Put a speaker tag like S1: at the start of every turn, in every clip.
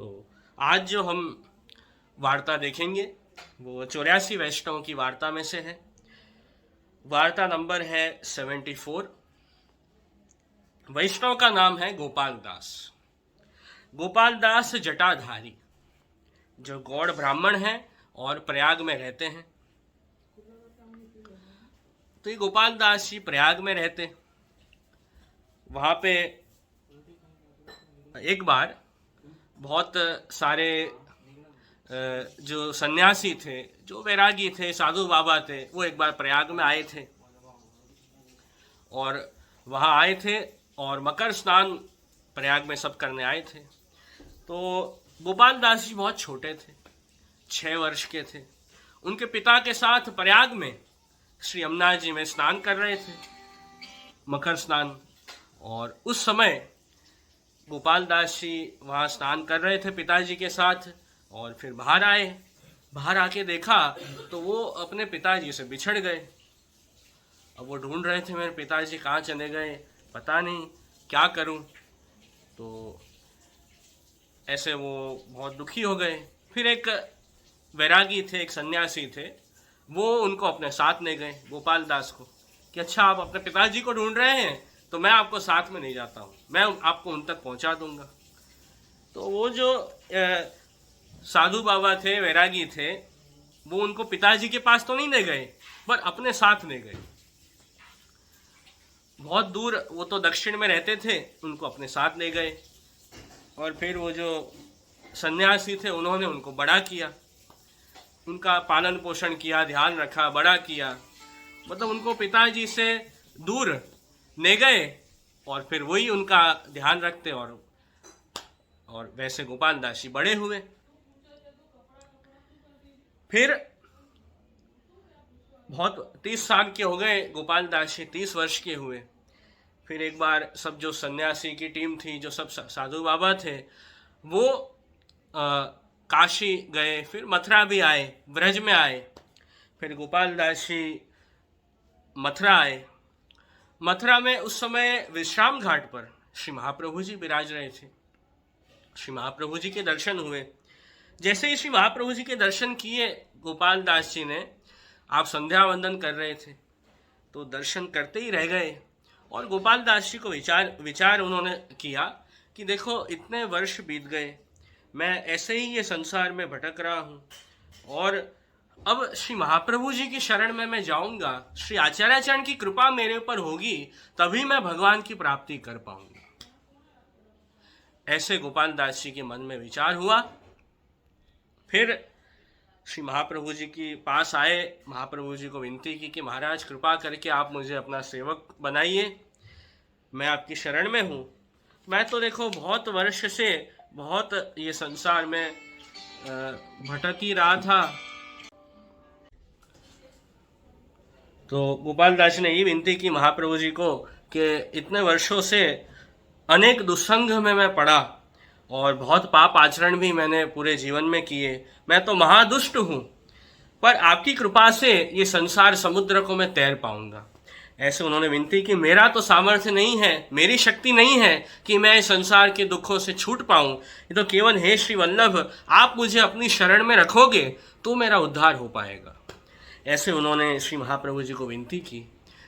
S1: तो आज जो हम वार्ता देखेंगे वो 84 वैष्णवों की वार्ता में से है। वार्ता नंबर है 74। वैष्णव का नाम है गोपाल दास। गोपाल दास जटाधारी, जो गौड़ ब्राह्मण हैं और प्रयाग में रहते हैं। तो ये गोपाल दास जी प्रयाग में रहते, वहाँ पे एक बार बहुत सारे जो सन्यासी थे, जो वैरागी थे, साधु बाबा थे, वो एक बार प्रयाग में आए थे और वहाँ आए थे और मकर स्नान प्रयाग में सब करने आए थे। तो गोपाल दास जी बहुत छोटे थे, 6 वर्ष के थे। उनके पिता के साथ प्रयाग में श्री यमुना जी में स्नान कर रहे थे, मकर स्नान। और उस समय गोपाल दास जी वहाँ स्नान कर रहे थे पिताजी के साथ और फिर बाहर आए। बाहर आके देखा तो वो अपने पिताजी से बिछड़ गए। अब वो ढूंढ रहे थे मेरे पिताजी कहाँ चले गए, पता नहीं क्या करूं। तो ऐसे वो बहुत दुखी हो गए। फिर एक वैरागी थे, एक सन्यासी थे, वो उनको अपने साथ ले गए गोपाल दास को कि अच्छा आप अपने पिताजी को ढूंढ रहे हैं तो मैं आपको साथ में नहीं जाता हूँ, मैं आपको उन तक पहुँचा दूंगा। तो वो जो साधु बाबा थे, वैरागी थे, वो उनको पिताजी के पास तो नहीं ले गए पर अपने साथ ले गए। बहुत दूर, वो तो दक्षिण में रहते थे, उनको अपने साथ ले गए। और फिर वो जो सन्यासी थे उन्होंने उनको बड़ा किया, उनका पालन पोषण किया, ध्यान रखा, बड़ा किया। मतलब उनको पिताजी से दूर ले गए और फिर वही उनका ध्यान रखते और वैसे गोपाल दास जी बड़े हुए। फिर बहुत 30 साल के हो गए गोपाल दास जी, 30 वर्ष के हुए। फिर एक बार सब जो सन्यासी की टीम थी, जो सब साधु बाबा थे, वो काशी गए, फिर मथुरा भी आए, ब्रज में आए। फिर गोपाल दास जी मथुरा आए। मथुरा में उस समय विश्राम घाट पर श्री महाप्रभु जी विराज रहे थे। श्री महाप्रभु जी के दर्शन हुए। जैसे ही श्री महाप्रभु जी के दर्शन किए गोपाल दास जी ने, आप संध्या वंदन कर रहे थे तो दर्शन करते ही रह गए। और गोपाल दास जी को विचार उन्होंने किया कि देखो इतने वर्ष बीत गए, मैं ऐसे ही ये संसार में भटक रहा हूँ और अब श्री महाप्रभु जी की शरण में मैं जाऊंगा, श्री आचार्याचरण की कृपा मेरे ऊपर होगी, तभी मैं भगवान की प्राप्ति कर पाऊंगा। ऐसे गोपाल दास जी के मन में विचार हुआ। फिर श्री महाप्रभु जी के पास आए, महाप्रभु जी को विनती की कि महाराज कृपा करके आप मुझे अपना सेवक बनाइए, मैं आपकी शरण में हूँ। मैं तो देखो बहुत वर्ष से बहुत ये संसार में भटक ही रहा था। तो गोपाल दास ने ये विनती की महाप्रभु जी को कि इतने वर्षों से अनेक दुस्संग में मैं पड़ा और बहुत पाप आचरण भी मैंने पूरे जीवन में किए, मैं तो महादुष्ट हूँ, पर आपकी कृपा से ये संसार समुद्र को मैं तैर पाऊंगा। ऐसे उन्होंने विनती की। मेरा तो सामर्थ्य नहीं है, मेरी शक्ति नहीं है कि मैं इस संसार के दुखों से छूट पाऊं, ये तो केवल हे श्री वल्लभ आप मुझे अपनी शरण में रखोगे तो मेरा उद्धार हो पाएगा। ऐसे उन्होंने श्री महाप्रभु जी को विनती की।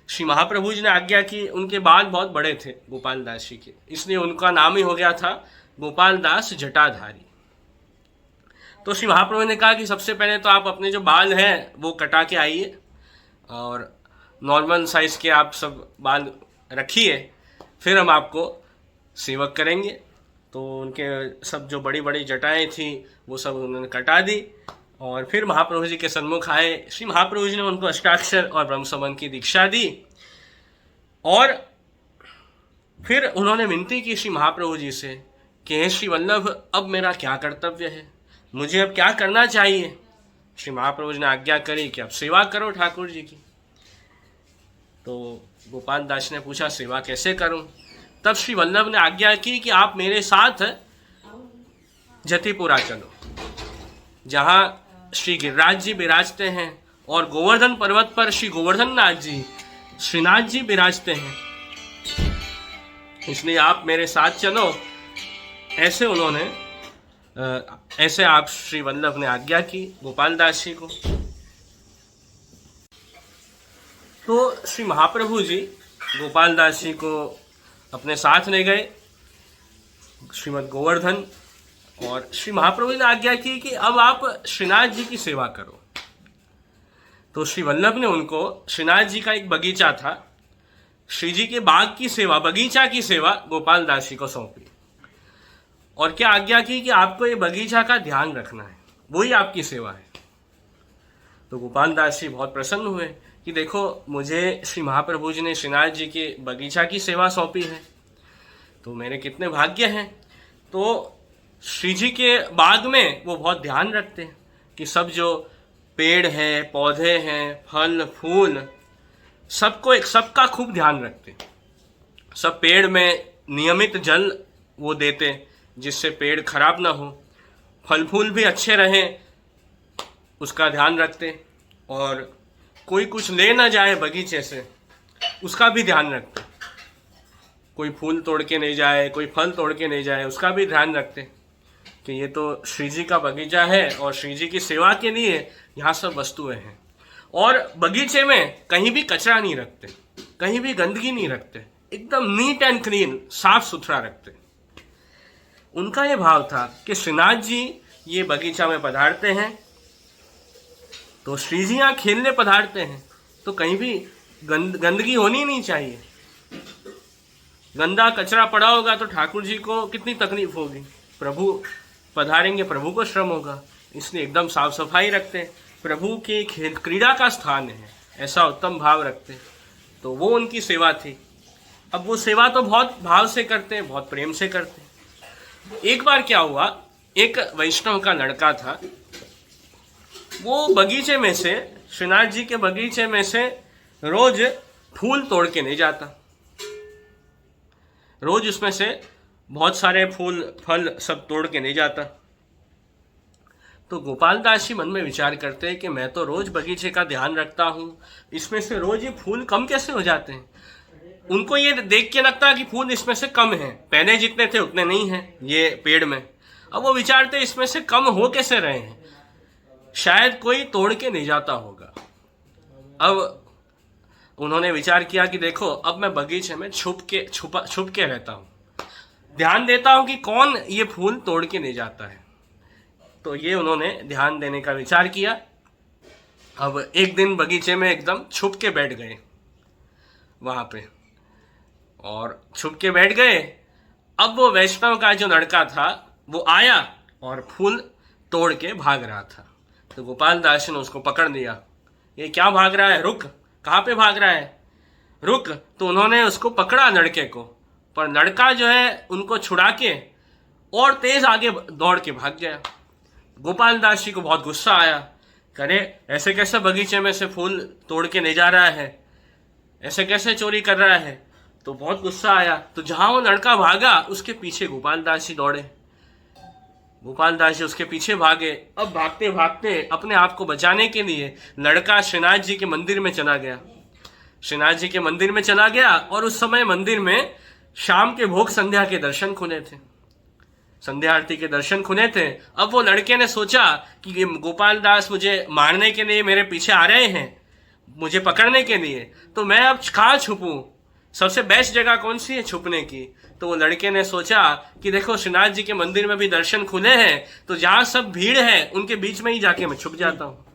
S1: श्री महाप्रभु जी ने आज्ञा की। उनके बाल बहुत बड़े थे गोपाल दास जी के, इसलिए उनका नाम ही हो गया था गोपाल दास जटाधारी। तो श्री महाप्रभु ने कहा कि सबसे पहले तो आप अपने जो बाल हैं वो कटा के आइए और नॉर्मल साइज के आप सब बाल रखिए, फिर हम आपको सेवक करेंगे। तो उनके सब जो बड़ी बड़ी जटाएं थी वो सब उन्होंने कटा दी और फिर महाप्रभु जी के सन्मुख आए। श्री महाप्रभु जी ने उनको अष्टाक्षर और ब्रह्म संबंध की दीक्षा दी और फिर उन्होंने विनती की श्री महाप्रभु जी से कि हे श्री वल्लभ अब मेरा क्या कर्तव्य है, मुझे अब क्या करना चाहिए। श्री महाप्रभु जी ने आज्ञा करी कि अब सेवा करो ठाकुर जी की। तो गोपाल दास ने पूछा सेवा कैसे करूं। तब श्री वल्लभ ने आज्ञा की कि आप मेरे साथ जतिपुरा चलो, जहाँ श्री गिरिराज जी विराजते हैं और गोवर्धन पर्वत पर श्री गोवर्धन नाथ जी, श्रीनाथ जी विराजते हैं, इसलिए आप मेरे साथ चलो। ऐसे उन्होंने ऐसे आप श्री वल्लभ ने आज्ञा की गोपाल दास जी को। तो श्री महाप्रभु जी गोपाल दास जी को अपने साथ ले गए श्रीमद् गोवर्धन, और श्री महाप्रभु ने आज्ञा की कि अब आप श्रीनाथ जी की सेवा करो। तो श्री वल्लभ ने उनको, श्रीनाथ जी का एक बगीचा था, श्री जी के बाग की सेवा, बगीचा की सेवा गोपाल दास जी को सौंपी, और क्या आज्ञा की कि आपको ये बगीचा का ध्यान रखना है, वही आपकी सेवा है। तो गोपाल दास जी बहुत प्रसन्न हुए कि देखो मुझे श्री महाप्रभु जी ने श्रीनाथ जी के बगीचा की सेवा सौंपी है, तो मेरे कितने भाग्य हैं। तो श्री जी के बाग में वो बहुत ध्यान रखते हैं कि सब जो पेड़ हैं, पौधे हैं, फल फूल, सबका खूब ध्यान रखते हैं। सब पेड़ में नियमित जल वो देते जिससे पेड़ खराब ना हो, फल फूल भी अच्छे रहें उसका ध्यान रखते, और कोई कुछ ले ना जाए बगीचे से उसका भी ध्यान रखते, कोई फूल तोड़ के नहीं जाए, कोई फल तोड़ के नहीं जाए, उसका भी ध्यान रखते कि ये तो श्री जी का बगीचा है और श्री जी की सेवा के लिए यहाँ सब वस्तुएं हैं। और बगीचे में कहीं भी कचरा नहीं रखते, कहीं भी गंदगी नहीं रखते, एकदम नीट एंड क्लीन, साफ सुथरा रखते। उनका ये भाव था कि श्रीनाथ जी ये बगीचा में पधारते हैं तो श्री जी यहाँ खेलने पधारते हैं, तो कहीं भी गंदगी होनी नहीं चाहिए। गंदा कचरा पड़ा होगा तो ठाकुर जी को कितनी तकलीफ होगी, प्रभु पधारेंगे, प्रभु को श्रम होगा, इसलिए एकदम साफ सफाई रखते, प्रभु के खेल क्रीड़ा का स्थान है ऐसा उत्तम भाव रखते। तो वो उनकी सेवा थी। अब वो सेवा तो बहुत भाव से करते, बहुत प्रेम से करते। एक बार क्या हुआ, एक वैष्णव का लड़का था, वो बगीचे में से, श्रीनाथ जी के बगीचे में से रोज फूल तोड़ के नहीं जाता, रोज उसमें से बहुत सारे फूल फल सब तोड़ के नहीं जाता। तो गोपाल दास जी मन में विचार करते हैं कि मैं तो रोज बगीचे का ध्यान रखता हूँ, इसमें से रोज ये फूल कम कैसे हो जाते हैं। उनको ये देख के लगता है कि फूल इसमें से कम हैं, पहले जितने थे उतने नहीं हैं ये पेड़ में। अब वो विचारते इसमें से कम हो कैसे रहे हैं, शायद कोई तोड़ के नहीं जाता होगा। अब उन्होंने विचार किया कि देखो अब मैं बगीचे में छुप के रहता हूँ, ध्यान देता हूँ कि कौन ये फूल तोड़ के नहीं जाता है। तो ये उन्होंने ध्यान देने का विचार किया। अब एक दिन बगीचे में एकदम छुप के बैठ गए वहाँ पे, और छुप के बैठ गए। अब वो वैष्णव का जो लड़का था वो आया और फूल तोड़ के भाग रहा था। तो गोपाल दास ने उसको पकड़ लिया, ये क्या भाग रहा है, रुक, कहाँ पे भाग रहा है, रुक। तो उन्होंने उसको पकड़ा लड़के को, पर लड़का जो है उनको छुड़ा के और तेज आगे दौड़ के भाग गया। गोपाल दास जी को बहुत गुस्सा आया, करे ऐसे कैसे बगीचे में से फूल तोड़ के ले जा रहा है, ऐसे कैसे चोरी कर रहा है। तो बहुत गुस्सा आया। तो जहां वो लड़का भागा उसके पीछे गोपाल दास जी दौड़े, गोपाल दास जी उसके पीछे भागे। अब भागते भागते अपने आप को बचाने के लिए लड़का श्रीनाथ जी के मंदिर में चला गया, श्रीनाथ जी के मंदिर में चला गया। और उस समय मंदिर में शाम के भोग संध्या के दर्शन खुले थे, संध्या आरती के दर्शन खुले थे। अब वो लड़के ने सोचा कि ये गोपाल दास मुझे मारने के लिए मेरे पीछे आ रहे हैं, मुझे पकड़ने के लिए, तो मैं अब कहाँ छुपूं, सबसे बेस्ट जगह कौन सी है छुपने की। तो वो लड़के ने सोचा कि देखो श्रीनाथ जी के मंदिर में भी दर्शन खुले हैं, तो जहाँ सब भीड़ है उनके बीच में ही जाके मैं छुप जाता हूँ।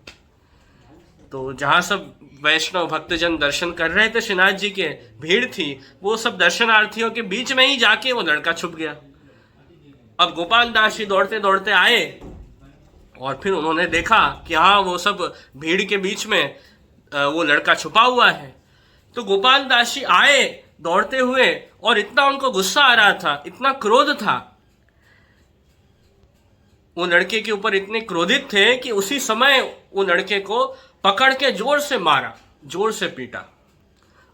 S1: तो जहाँ सब वैष्णव भक्तजन दर्शन कर रहे थे श्रीनाथ जी के, भीड़ थी, वो सब दर्शनार्थियों के बीच में ही जाके वो लड़का छुप गया। अब गोपाल दास जी दौड़ते दौड़ते आए और फिर उन्होंने देखा कि हाँ वो सब भीड़ के बीच में वो लड़का छुपा हुआ है। तो गोपाल दास जी आए दौड़ते हुए, और इतना उनको गुस्सा आ रहा था, इतना क्रोध था, वो लड़के के ऊपर इतने क्रोधित थे कि उसी समय वो लड़के को पकड़ के जोर से मारा, जोर से पीटा।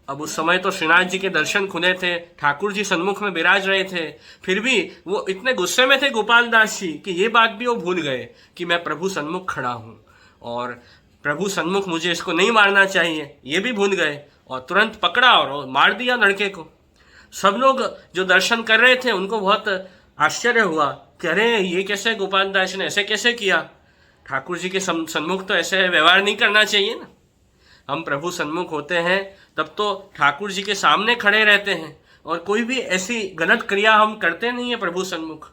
S1: अब उस समय तो श्रीनाथ जी के दर्शन खुले थे, ठाकुर जी सन्मुख में विराज रहे थे, फिर भी वो इतने गुस्से में थे गोपाल दास जी कि ये बात भी वो भूल गए कि मैं प्रभु सन्मुख खड़ा हूँ और प्रभु सन्मुख मुझे इसको नहीं मारना चाहिए, ये भी भूल गए और तुरंत पकड़ा और मार दिया लड़के को। सब लोग जो दर्शन कर रहे थे उनको बहुत आश्चर्य हुआ कि अरे ये कैसे गोपाल दास ने ऐसे कैसे किया, ठाकुर जी के सन्मुख तो ऐसे व्यवहार नहीं करना चाहिए ना। हम प्रभु सन्मुख होते हैं तब तो ठाकुर जी के सामने खड़े रहते हैं, और कोई भी ऐसी गलत क्रिया हम करते नहीं है प्रभु सन्मुख।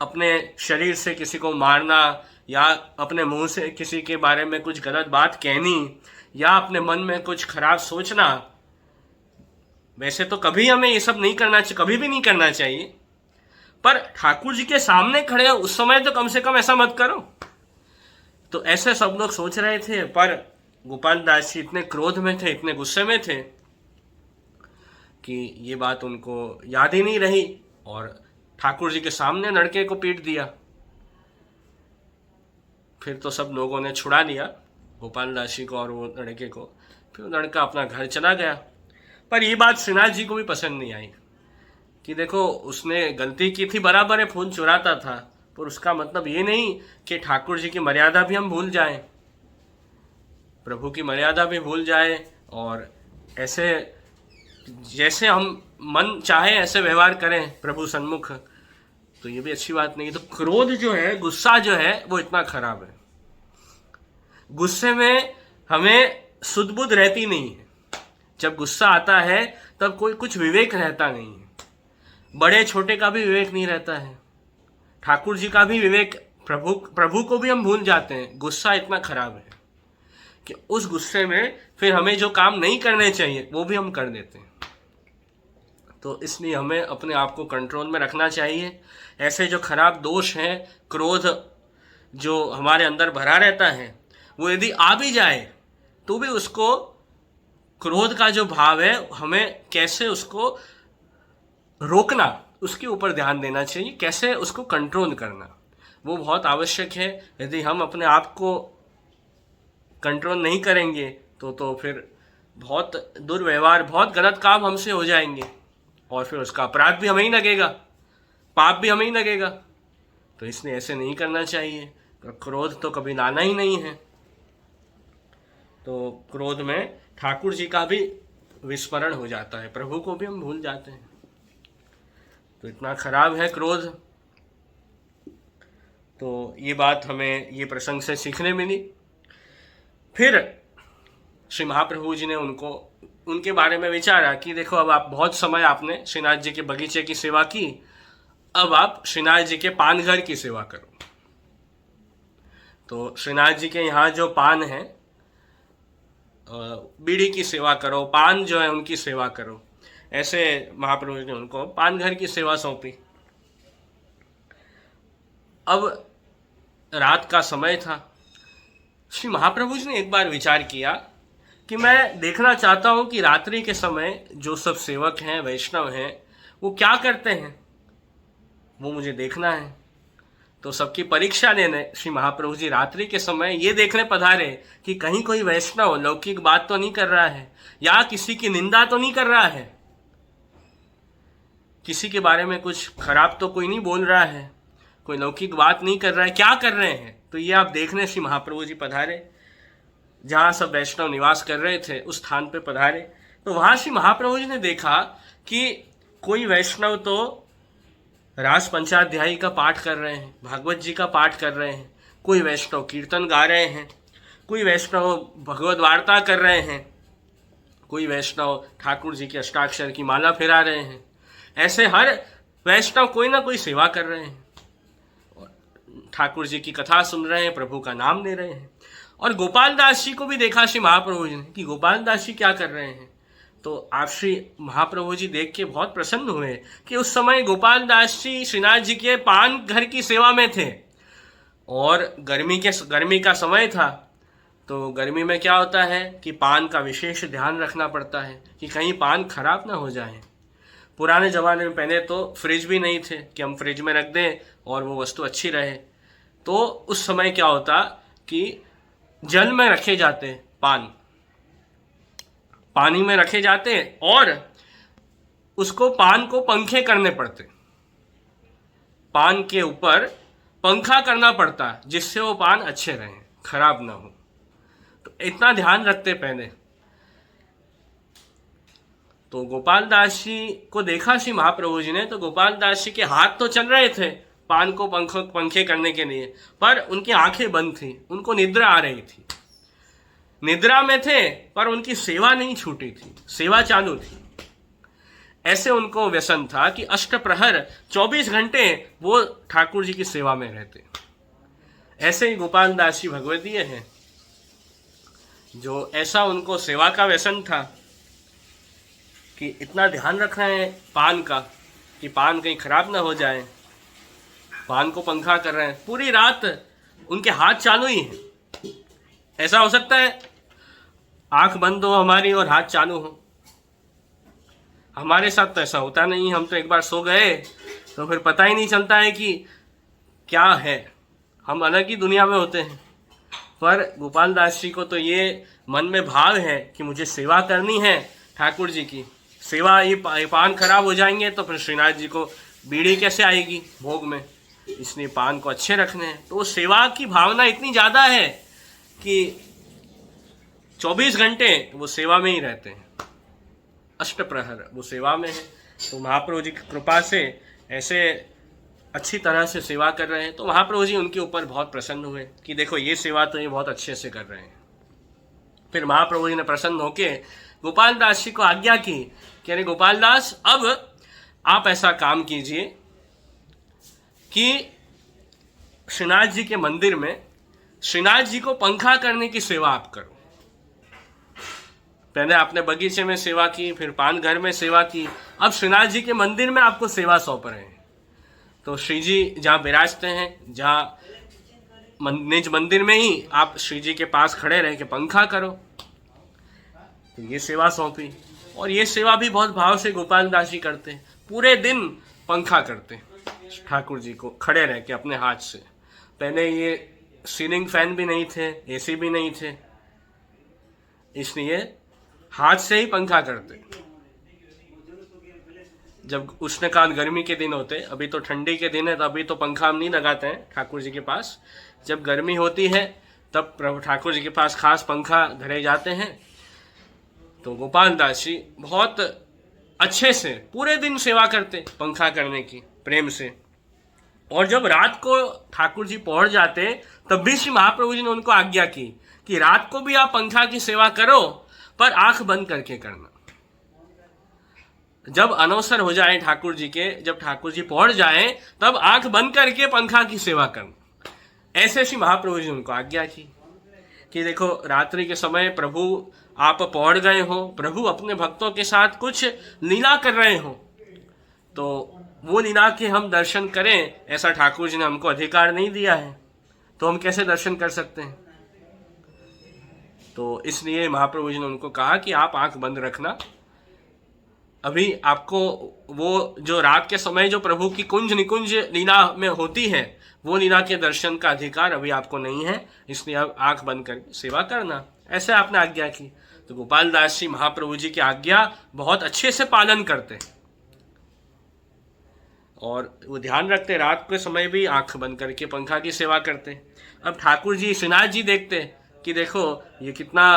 S1: अपने शरीर से किसी को मारना, या अपने मुंह से किसी के बारे में कुछ गलत बात कहनी, या अपने मन में कुछ खराब सोचना, वैसे तो कभी हमें ये सब नहीं करना चाहिए, कभी भी नहीं करना चाहिए। पर ठाकुर जी के सामने खड़े हो उस समय तो कम से कम ऐसा मत करो। तो ऐसे सब लोग सोच रहे थे, पर गोपाल दास जी इतने क्रोध में थे, इतने गुस्से में थे कि ये बात उनको याद ही नहीं रही, और ठाकुर जी के सामने लड़के को पीट दिया। फिर तो सब लोगों ने छुड़ा लिया गोपाल दास जी को और वो लड़के को। फिर लड़का अपना घर चला गया। पर ये बात श्रीनाथ जी को भी पसंद नहीं आई कि देखो उसने गलती की थी, बराबर है, फूल चुराता था, पर उसका मतलब ये नहीं कि ठाकुर जी की मर्यादा भी हम भूल जाएं, प्रभु की मर्यादा भी भूल जाए, और ऐसे जैसे हम मन चाहे ऐसे व्यवहार करें प्रभु सन्मुख, तो ये भी अच्छी बात नहीं। तो क्रोध जो है, गुस्सा जो है, वो इतना खराब है। गुस्से में हमें सुध बुध रहती नहीं है। जब गुस्सा आता है तब कोई कुछ विवेक रहता नहीं है। बड़े छोटे का भी विवेक नहीं रहता है, ठाकुर जी का भी विवेक, प्रभु को भी हम भूल जाते हैं। गुस्सा इतना खराब है कि उस गुस्से में फिर हमें जो काम नहीं करने चाहिए वो भी हम कर देते हैं। तो इसलिए हमें अपने आप को कंट्रोल में रखना चाहिए। ऐसे जो खराब दोष हैं, क्रोध जो हमारे अंदर भरा रहता है, वो यदि आ भी जाए तो भी उसको, क्रोध का जो भाव है, हमें कैसे उसको रोकना, उसके ऊपर ध्यान देना चाहिए, कैसे उसको कंट्रोल करना, वो बहुत आवश्यक है। यदि हम अपने आप को कंट्रोल नहीं करेंगे तो फिर बहुत दुर्व्यवहार, बहुत गलत काम हमसे हो जाएंगे, और फिर उसका अपराध भी हमें ही लगेगा, पाप भी हमें ही लगेगा। तो इसलिए ऐसे नहीं करना चाहिए। क्रोध तो कभी लाना ही नहीं है। तो क्रोध में ठाकुर जी का भी विस्मरण हो जाता है, प्रभु को भी हम भूल जाते हैं। तो इतना खराब है क्रोध। तो ये बात हमें ये प्रसंग से सीखने मिली। फिर श्री महाप्रभु जी ने उनके बारे में विचारा कि देखो, अब आप बहुत समय आपने श्रीनाथ जी के बगीचे की सेवा की, अब आप श्रीनाथ जी के पान घर की सेवा करो। तो श्रीनाथ जी के यहाँ जो पान है, बीड़ी की सेवा करो, पान जो है उनकी सेवा करो। ऐसे महाप्रभु जी ने उनको पान घर की सेवा सौंपी। अब रात का समय था। श्री महाप्रभु जी ने एक बार विचार किया कि मैं देखना चाहता हूं कि रात्रि के समय जो सब सेवक हैं, वैष्णव हैं, वो क्या करते हैं, वो मुझे देखना है। तो सबकी परीक्षा लेने श्री महाप्रभु जी रात्रि के समय ये देखने पधारे कि कहीं कोई वैष्णव लौकिक बात तो नहीं कर रहा है, या किसी की निंदा तो नहीं कर रहा है, किसी के बारे में कुछ खराब तो कोई नहीं बोल रहा है, कोई लौकिक बात नहीं कर रहा है, क्या कर रहे हैं। तो ये आप देखने श्री महाप्रभु जी पधारे। जहाँ सब वैष्णव निवास कर रहे थे उस स्थान पे पधारे। तो वहाँ श्री महाप्रभु जी ने देखा कि कोई वैष्णव तो रास पंचाध्यायी का पाठ कर रहे हैं, भागवत जी का पाठ कर रहे हैं, कोई वैष्णव कीर्तन गा रहे हैं, कोई वैष्णव भगवत वार्ता कर रहे हैं, कोई वैष्णव ठाकुर जी के अष्टाक्षर की माला फिरा रहे हैं। ऐसे हर वैष्णव कोई ना कोई सेवा कर रहे हैं, ठाकुर जी की कथा सुन रहे हैं, प्रभु का नाम ले रहे हैं। और गोपाल दास जी को भी देखा श्री महाप्रभु जी ने कि गोपाल दास जी क्या कर रहे हैं। तो आप श्री महाप्रभु जी देख के बहुत प्रसन्न हुए कि उस समय गोपाल दास जी श्रीनाथ जी के पान घर की सेवा में थे, और गर्मी का समय था। तो गर्मी में क्या होता है कि पान का विशेष ध्यान रखना पड़ता है कि कहीं पान खराब ना हो जाए। पुराने ज़माने में पहले तो फ्रिज भी नहीं थे कि हम फ्रिज में रख दें और वो वस्तु अच्छी रहे। तो उस समय क्या होता कि जल में रखे जाते पान, पानी में रखे जाते, और उसको पान को पंखे करने पड़ते, पान के ऊपर पंखा करना पड़ता है जिससे वो पान अच्छे रहें, खराब ना हो। तो इतना ध्यान रखते पहले। तो गोपाल दास जी को देखा श्री महाप्रभु जी ने, तो गोपाल दास जी के हाथ तो चल रहे थे पान को पंखे करने के लिए, पर उनकी आंखें बंद थी, उनको निद्रा आ रही थी। निद्रा में थे पर उनकी सेवा नहीं छूटी थी, सेवा चालू थी। ऐसे उनको व्यसन था कि अष्टप्रहर 24 घंटे वो ठाकुर जी की सेवा में रहते। ऐसे ही गोपाल दास जी भगवदीय हैं, जो ऐसा उनको सेवा का व्यसन था कि इतना ध्यान रख रहे हैं पान का कि पान कहीं खराब ना हो जाए, पान को पंखा कर रहे हैं, पूरी रात उनके हाथ चालू ही हैं। ऐसा हो सकता है आंख बंद हो हमारी और हाथ चालू हो? हमारे साथ तो ऐसा होता नहीं। हम तो एक बार सो गए तो फिर पता ही नहीं चलता है कि क्या है, हम अलग ही दुनिया में होते हैं। पर गोपाल दास जी को तो ये मन में भाव है कि मुझे सेवा करनी है ठाकुर जी की। सेवा, ये पान खराब हो जाएंगे तो फिर श्रीनाथ जी को बीड़ी कैसे आएगी भोग में, इसलिए पान को अच्छे रखने हैं। तो सेवा की भावना इतनी ज़्यादा है कि 24 घंटे वो सेवा में ही रहते हैं, अष्टप्रहर वो सेवा में है। तो महाप्रभु जी की कृपा से ऐसे अच्छी तरह से सेवा कर रहे हैं। तो महाप्रभु जी उनके ऊपर बहुत प्रसन्न हुए कि देखो ये सेवा तो ये बहुत अच्छे से कर रहे हैं। फिर महाप्रभु जी ने प्रसन्न होके गोपाल दास जी को आज्ञा की कि अरे गोपाल दास, अब आप ऐसा काम कीजिए कि श्रीनाथ जी के मंदिर में श्रीनाथ जी को पंखा करने की सेवा आप करो। पहले आपने बगीचे में सेवा की, फिर पान घर में सेवा की, अब श्रीनाथ जी के मंदिर में आपको सेवा सौंप रहे हैं। तो श्री जी जहाँ विराजते हैं, जहाँ निज मंदिर में ही आप श्री जी के पास खड़े रह के पंखा करो। तो ये सेवा सौंपी, और ये सेवा भी बहुत भाव से गोपाल दास जी करते हैं। पूरे दिन पंखा करते ठाकुर जी को खड़े रह के अपने हाथ से। पहले ये सीलिंग फैन भी नहीं थे, एसी भी नहीं थे, इसलिए हाथ से ही पंखा करते। जब उष्णकाल गर्मी के दिन होते, अभी तो ठंडी के दिन है तो अभी तो पंखा हम नहीं लगाते हैं ठाकुर जी के पास। जब गर्मी होती है तब प्रभु ठाकुर जी के पास खास पंखा धरे जाते हैं। तो गोपाल दास जी बहुत अच्छे से पूरे दिन सेवा करते पंखा करने की, प्रेम से। और जब रात को ठाकुर जी पहुंच जाते तब भी श्री महाप्रभु जी ने उनको आज्ञा की कि रात को भी आप पंखा की सेवा करो, पर आंख बंद करके करना। जब अनवसर हो जाए ठाकुर जी के, जब ठाकुर जी पहुंच जाए तब आंख बंद करके पंखा की सेवा करना। ऐसे श्री महाप्रभु जी ने उनको आज्ञा की कि देखो रात्रि के समय प्रभु आप पहुंच गए हो, प्रभु अपने भक्तों के साथ कुछ लीला कर रहे हो, तो वो लीला के हम दर्शन करें, ऐसा ठाकुर जी ने हमको अधिकार नहीं दिया है, तो हम कैसे दर्शन कर सकते हैं। तो इसलिए महाप्रभु जी ने उनको कहा कि आप आंख बंद रखना, अभी आपको वो जो रात के समय जो प्रभु की कुंज निकुंज लीला में होती है, वो लीला के दर्शन का अधिकार अभी आपको नहीं है, इसलिए आप आंख बंद कर सेवा करना। ऐसे आपने आज्ञा की। तो गोपाल दास जी महाप्रभु जी की आज्ञा बहुत अच्छे से पालन करते और वो ध्यान रखते, रात के समय भी आंख बंद करके पंखा की सेवा करते। अब ठाकुर जी श्रीनाथ जी देखते कि देखो ये कितना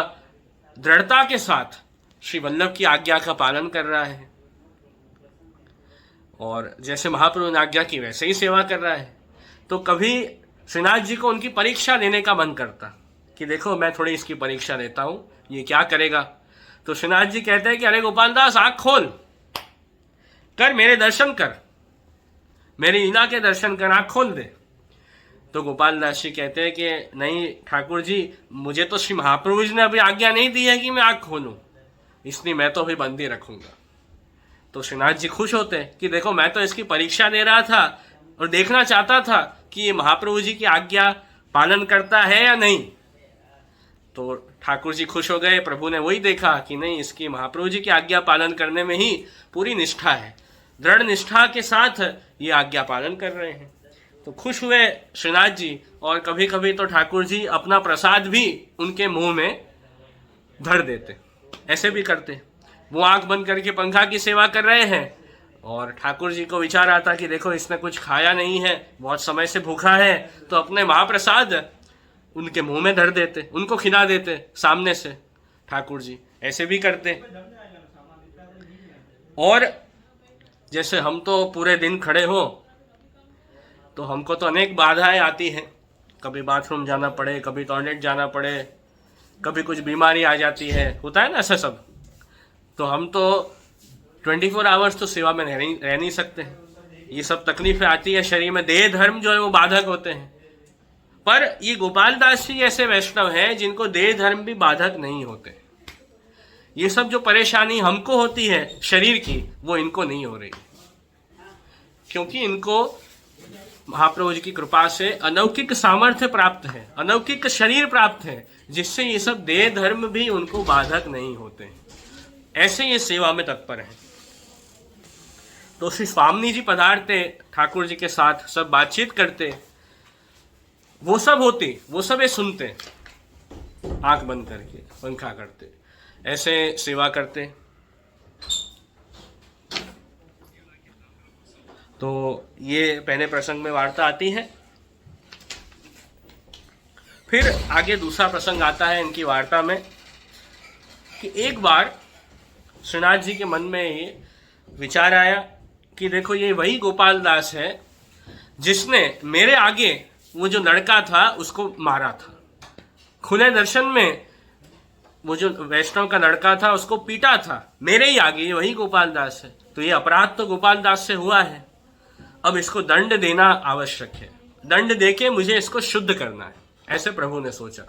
S1: दृढ़ता के साथ श्री वल्लभ की आज्ञा का पालन कर रहा है, और जैसे महाप्रभु ने आज्ञा की वैसे ही सेवा कर रहा है। तो कभी श्रीनाथ जी को उनकी परीक्षा लेने का मन करता कि देखो मैं थोड़ी इसकी परीक्षा लेता हूँ, ये क्या करेगा। तो श्रीनाथ जी कहते हैं कि अरे गोपाल दास, आँख खोल कर, मेरे दर्शन कर, मेरी लीला के दर्शन कर, आँख खोल दे। तो गोपाल दास जी कहते हैं कि नहीं ठाकुर जी, मुझे तो श्री महाप्रभु जी ने अभी आज्ञा नहीं दी है कि मैं आँख खोलूँ, इसलिए मैं तो अभी बंद ही रखूँगा। तो श्रीनाथ जी खुश होते हैं कि देखो मैं तो इसकी परीक्षा दे रहा था और देखना चाहता था कि ये महाप्रभु जी की आज्ञा पालन करता है या नहीं। तो ठाकुर जी खुश हो गए, प्रभु ने वही देखा कि नहीं, इसकी महाप्रभु जी की आज्ञा पालन करने में ही पूरी निष्ठा है, दृढ़ निष्ठा के साथ ये आज्ञा पालन कर रहे हैं। तो खुश हुए श्रीनाथ जी, और कभी कभी तो ठाकुर जी अपना प्रसाद भी उनके मुंह में धर देते, ऐसे भी करते। वो आंख बंद करके पंखा की सेवा कर रहे हैं और ठाकुर जी को विचार आता कि देखो इसने कुछ खाया नहीं है, बहुत समय से भूखा है, तो अपने महाप्रसाद उनके मुंह में धर देते, उनको खिला देते सामने से। ठाकुर जी ऐसे भी करते। और जैसे हम तो पूरे दिन खड़े हो तो हमको तो अनेक बाधाएं आती हैं, कभी बाथरूम जाना पड़े, कभी टॉयलेट जाना पड़े, कभी कुछ बीमारी आ जाती है, होता है ना ऐसा सब। तो हम तो 24 आवर्स तो सेवा में रह नहीं सकते। ये सब तकलीफें आती है शरीर में, देह धर्म जो है वो बाधक होते हैं। पर ये गोपाल दास जी ऐसे वैष्णव हैं जिनको देह धर्म भी बाधक नहीं होते। ये सब जो परेशानी हमको होती है शरीर की, वो इनको नहीं हो रही, क्योंकि इनको महाप्रभु जी की कृपा से अलौकिक सामर्थ्य प्राप्त है, अलौकिक शरीर प्राप्त है, जिससे ये सब देह धर्म भी उनको बाधक नहीं होते। ऐसे ये सेवा में तत्पर है। तो श्री स्वामी जी पधारते, ठाकुर जी के साथ सब बातचीत करते, वो सब होते, वो सब ये सुनते, आंख बंद करके पंखा करते, ऐसे सेवा करते। तो ये पहले प्रसंग में वार्ता आती है। फिर आगे दूसरा प्रसंग आता है इनकी वार्ता में कि एक बार श्रीनाथ जी के मन में ये विचार आया कि देखो, ये वही गोपाल दास है जिसने मेरे आगे वो जो लड़का था उसको मारा था। खुले दर्शन में वो जो वैष्णव का लड़का था उसको पीटा था मेरे ही आगे, ये वही गोपाल दास है। तो ये अपराध तो गोपाल दास से हुआ है, अब इसको दंड देना आवश्यक है, दंड देके मुझे इसको शुद्ध करना है, ऐसे प्रभु ने सोचा।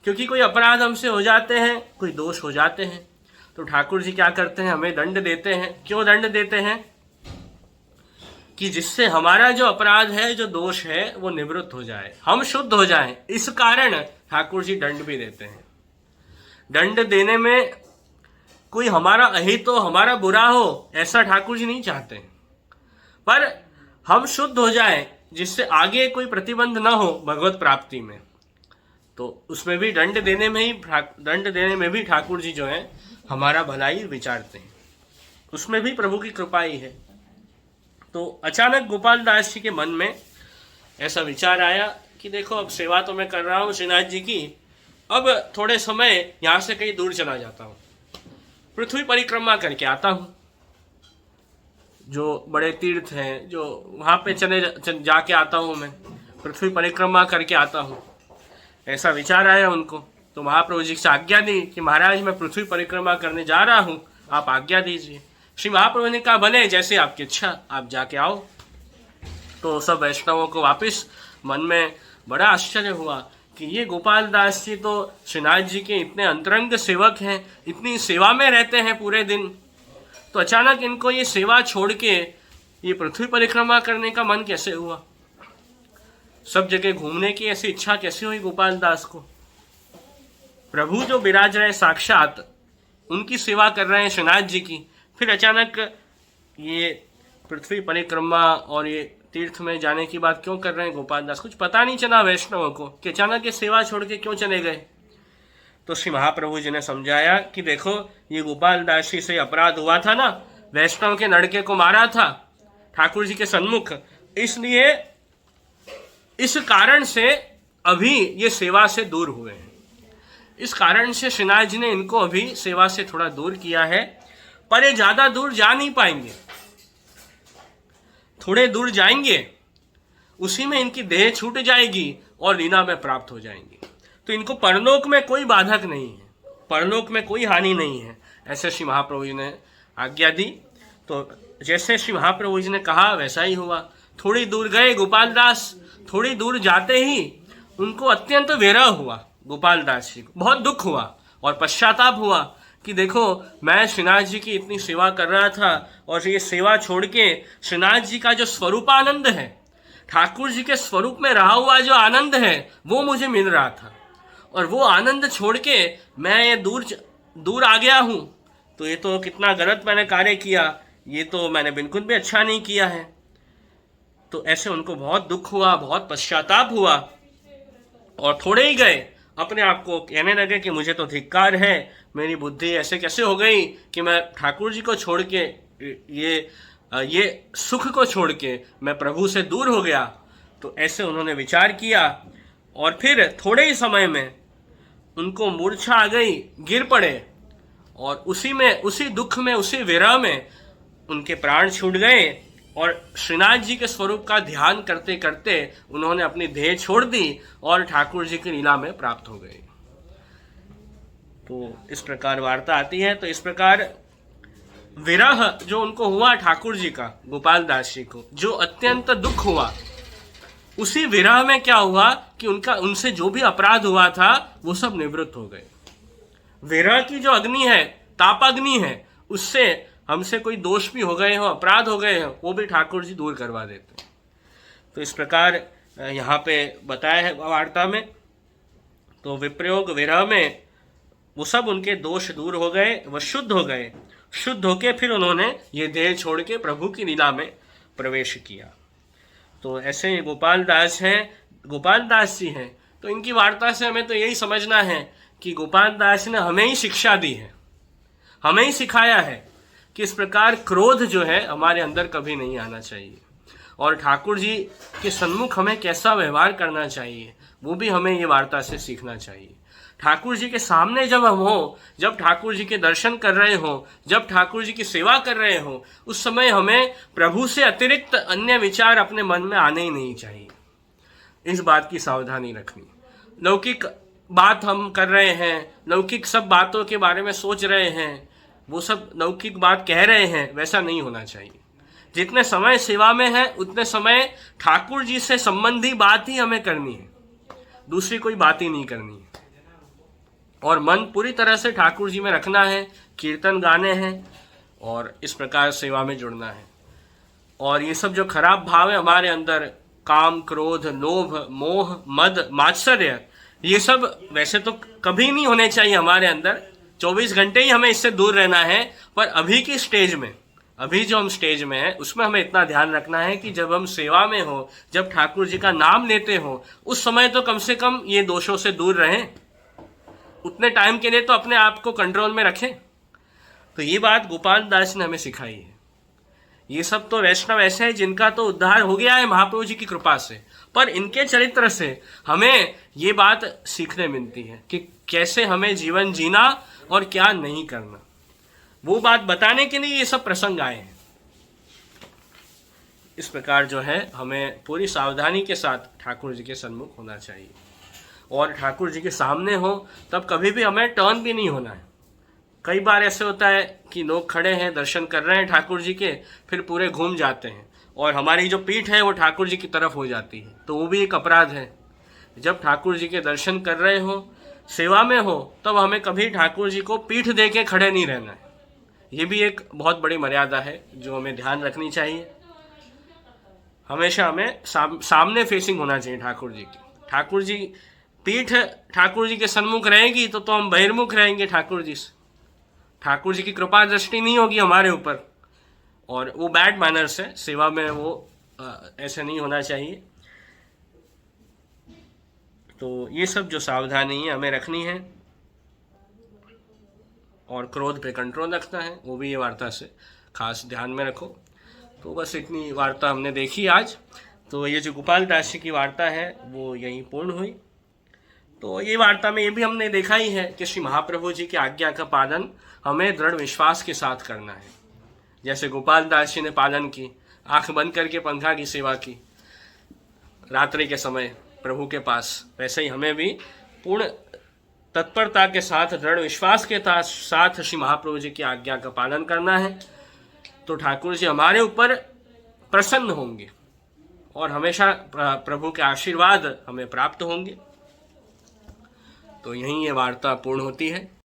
S1: क्योंकि कोई अपराध हमसे हो जाते हैं, कोई दोष हो जाते हैं, तो ठाकुर जी क्या करते हैं, हमें दंड देते हैं। क्यों दंड देते हैं? कि जिससे हमारा जो अपराध है, जो दोष है, वो निवृत्त हो जाए, हम शुद्ध हो जाएं। इस कारण ठाकुर जी दंड भी देते हैं। दंड देने में कोई हमारा अहित हो, हमारा बुरा हो, ऐसा ठाकुर जी नहीं चाहते, पर हम शुद्ध हो जाएं, जिससे आगे कोई प्रतिबंध ना हो भगवत प्राप्ति में। तो उसमें भी दंड देने में भी ठाकुर जी जो है हमारा भलाई विचारते हैं, उसमें भी प्रभु की कृपा ही है। तो अचानक गोपाल दास जी के मन में ऐसा विचार आया कि देखो, अब सेवा तो मैं कर रहा हूँ श्रीनाथ जी की, अब थोड़े समय यहाँ से कहीं दूर चला जाता हूँ, पृथ्वी परिक्रमा करके आता हूँ, जो बड़े तीर्थ हैं जो वहाँ पे जाके आता हूँ, मैं पृथ्वी परिक्रमा करके आता हूँ। ऐसा विचार आया उनको। तो महाप्रभु जी से आज्ञा दी कि महाराज मैं पृथ्वी परिक्रमा करने जा रहा हूँ, आप आज्ञा दीजिए। श्री महाप्रभु ने कहा भले, जैसे आपकी इच्छा, आप जाके आओ। तो सब वैष्णवों को वापस मन में बड़ा आश्चर्य हुआ कि ये गोपाल दास जी तो श्रीनाथ जी के इतने अंतरंग सेवक हैं, इतनी सेवा में रहते हैं पूरे दिन, तो अचानक इनको ये सेवा छोड़ के ये पृथ्वी परिक्रमा करने का मन कैसे हुआ? सब जगह घूमने की ऐसी इच्छा कैसे हुई गोपाल दास को? प्रभु जो विराज रहे साक्षात, उनकी सेवा कर रहे हैं श्रीनाथ जी की, फिर अचानक ये पृथ्वी परिक्रमा और ये तीर्थ में जाने की बात क्यों कर रहे हैं गोपाल दास? कुछ पता नहीं चला वैष्णवों को कि अचानक ये सेवा छोड़ के क्यों चले गए। तो श्री महाप्रभु जी ने समझाया कि देखो, ये गोपाल दास जी से अपराध हुआ था ना, वैष्णव के लड़के को मारा था ठाकुर जी के सन्मुख, इसलिए इस कारण से अभी ये सेवा से दूर हुए हैं। इस कारण से श्रीनाथ जी ने इनको अभी सेवा से थोड़ा दूर किया है, पर ये ज्यादा दूर जा नहीं पाएंगे, थोड़े दूर जाएंगे, उसी में इनकी देह छूट जाएगी और लीला में प्राप्त हो जाएंगी। तो इनको परलोक में कोई बाधक नहीं है, परलोक में कोई हानि नहीं है, ऐसे श्री महाप्रभु जी ने आज्ञा दी। तो जैसे श्री महाप्रभु जी ने कहा वैसा ही हुआ। थोड़ी दूर गए गोपाल दास, थोड़ी दूर जाते ही उनको अत्यंत विरह हुआ, गोपाल दास जी को बहुत दुख हुआ और पश्चाताप हुआ कि देखो, मैं श्रीनाथ जी की इतनी सेवा कर रहा था और ये सेवा छोड़ के श्रीनाथ जी का जो स्वरूपानंद है, ठाकुर जी के स्वरूप में रहा हुआ जो आनंद है, वो मुझे मिल रहा था, और वो आनंद छोड़ के मैं ये दूर आ गया हूँ। तो ये तो कितना गलत मैंने कार्य किया, ये तो मैंने बिल्कुल भी अच्छा नहीं किया है। तो ऐसे उनको बहुत दुख हुआ, बहुत पश्चाताप हुआ, और थोड़े ही गए अपने आप को कहने लगे कि मुझे तो धिक्कार है, मेरी बुद्धि ऐसे कैसे हो गई कि मैं ठाकुर जी को छोड़ के, ये सुख को छोड़ के मैं प्रभु से दूर हो गया। तो ऐसे उन्होंने विचार किया, और फिर थोड़े ही समय में उनको मूर्छा आ गई, गिर पड़े, और उसी दुख में, उसी विरह में उनके प्राण छूट गए और श्रीनाथ जी के स्वरूप का ध्यान करते करते उन्होंने अपनी देह छोड़ दी और ठाकुर जी की लीला में प्राप्त हो गए। तो इस प्रकार वार्ता आती है। तो इस प्रकार विरह जो उनको हुआ ठाकुर जी का, गोपाल दास जी को जो अत्यंत दुख हुआ, उसी विरह में क्या हुआ कि उनसे जो भी अपराध हुआ था वो सब निवृत्त हो गए। विरह की जो अग्नि है, तापाग्नि है, उससे हमसे कोई दोष भी हो गए हो, अपराध हो गए हो, वो भी ठाकुर जी दूर करवा देते। तो इस प्रकार यहाँ पे बताया है वार्ता में। तो विप्रयोग विरह में वो सब उनके दोष दूर हो गए, वह शुद्ध हो गए। शुद्ध होके फिर उन्होंने ये देह छोड़ के प्रभु की लीला में प्रवेश किया। तो ऐसे गोपाल दास हैं, गोपाल दास जी हैं। तो इनकी वार्ता से हमें तो यही समझना है कि गोपाल दास ने हमें ही शिक्षा दी है, हमें ही सिखाया है कि इस प्रकार क्रोध जो है हमारे अंदर कभी नहीं आना चाहिए, और ठाकुर जी के सन्मुख हमें कैसा व्यवहार करना चाहिए वो भी हमें ये वार्ता से सीखना चाहिए। ठाकुर जी के सामने जब हम हो, जब ठाकुर जी के दर्शन कर रहे हो, जब ठाकुर जी की सेवा कर रहे हो, उस समय हमें प्रभु से अतिरिक्त अन्य विचार अपने मन में आने ही नहीं चाहिए। इस बात की सावधानी रखनी। लौकिक बात हम कर रहे हैं, लौकिक सब बातों के बारे में सोच रहे हैं, वो सब लौकिक बात कह रहे हैं, वैसा नहीं होना चाहिए। जितने समय सेवा में है उतने समय ठाकुर जी से संबंधी बात ही हमें करनी है, दूसरी कोई बात ही नहीं करनी है। और मन पूरी तरह से ठाकुर जी में रखना है, कीर्तन गाने हैं और इस प्रकार सेवा में जुड़ना है। और ये सब जो खराब भाव है हमारे अंदर, काम, क्रोध, लोभ, मोह, मद, मात्सर्य, ये सब वैसे तो कभी नहीं होने चाहिए हमारे अंदर। 24 घंटे ही हमें इससे दूर रहना है। पर अभी की स्टेज में, अभी जो हम स्टेज में हैं, उसमें हमें इतना ध्यान रखना है कि जब हम सेवा में हो, जब ठाकुर जी का नाम लेते हो, उस समय तो कम से कम ये दोषों से दूर रहें। उतने टाइम के लिए तो अपने आप को कंट्रोल में रखें। तो ये बात गोपाल दास ने हमें सिखाई है। ये सब तो वैष्णव ऐसे हैं जिनका तो उद्धार हो गया है महाप्रभु जी की कृपा से, पर इनके चरित्र से हमें ये बात सीखने मिलती है कि कैसे हमें जीवन जीना और क्या नहीं करना। वो बात बताने के लिए ये सब प्रसंग आए हैं। इस प्रकार जो है हमें पूरी सावधानी के साथ ठाकुर जी के सन्मुख होना चाहिए, और ठाकुर जी के सामने हो तब कभी भी हमें टर्न भी नहीं होना है। कई बार ऐसे होता है कि लोग खड़े हैं, दर्शन कर रहे हैं ठाकुर जी के, फिर पूरे घूम जाते हैं और हमारी जो पीठ है वो ठाकुर जी की तरफ हो जाती है, तो वो भी एक अपराध है। जब ठाकुर जी के दर्शन कर रहे हो, सेवा में हो, तब हमें कभी ठाकुर जी को पीठ दे के खड़े नहीं रहना है। ये भी एक बहुत बड़ी मर्यादा है जो हमें ध्यान रखनी चाहिए। हमेशा हमें सामने फेसिंग होना चाहिए ठाकुर जी की। ठाकुर जी पीठ ठाकुर जी के सन्मुख रहेगी तो हम बहिर्मुख रहेंगे ठाकुर जी से। ठाकुर जी की कृपा दृष्टि नहीं होगी हमारे ऊपर, और वो बैड मैनर्स है। सेवा में वो ऐसे नहीं होना चाहिए। तो ये सब जो सावधानी है हमें रखनी है, और क्रोध पे कंट्रोल रखना है, वो भी ये वार्ता से खास ध्यान में रखो। तो बस इतनी वार्ता हमने देखी आज। तो ये जो गोपाल दास जी की वार्ता है वो यहीं पूर्ण हुई। तो ये वार्ता में ये भी हमने देखा ही है कि श्री महाप्रभु जी की आज्ञा का पालन हमें दृढ़ विश्वास के साथ करना है। जैसे गोपाल दास जी ने पालन की, आंख बंद करके पंखा की सेवा की रात्रि के समय प्रभु के पास, वैसे ही हमें भी पूर्ण तत्परता के साथ, दृढ़ विश्वास के साथ श्री महाप्रभु जी की आज्ञा का पालन करना है। तो ठाकुर जी हमारे ऊपर प्रसन्न होंगे और हमेशा प्रभु के आशीर्वाद हमें प्राप्त होंगे। तो यहीं ये वार्ता पूर्ण होती है।